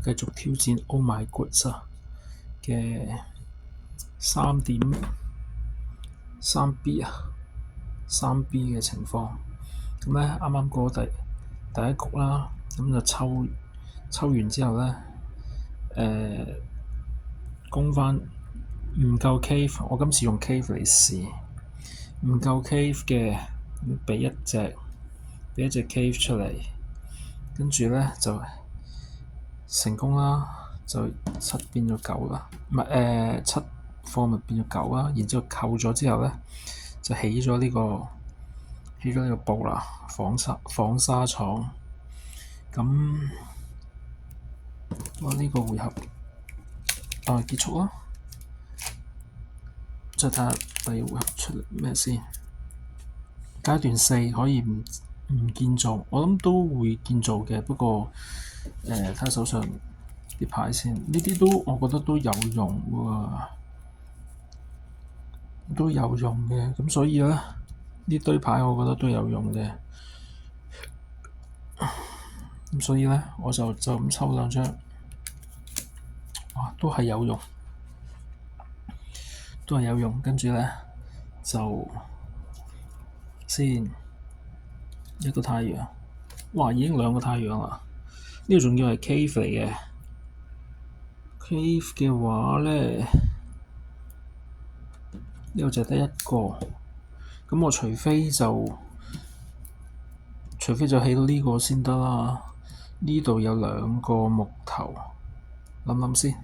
繼續挑戰 Oh My Goods 嘅3.3B 3B 嘅情況。咁咧啱啱過第一局啦，咁就抽完之後咧，攻返唔夠 cave，我今次用 cave 嚟試，唔夠 cave 嘅，畀一隻 cave 出嚟，跟住咧就成功啦，就7變咗9啦，唔係7貨物變咗9啦，然之後扣咗之後咧就起咗呢個布啦，紡紗廠。咁我呢個回合結束啦，再睇下第二回合出嚟咩先。階段4可以唔建造，我諗都會建造嘅，不過睇下手上啲牌先，呢啲都我覺得都有用喎，都有用嘅，咁所以咧呢堆牌我覺得都有用嘅，咁所以咧我就咁抽兩張，哇，都係有用，跟住咧就先一個太陽，哇，已經2個太陽啦，呢個仲要係 cave 嚟嘅。cave 嘅話咧，呢度就得一個，咁我除非就起到呢個先得啦。呢度有2個木頭，諗諗先。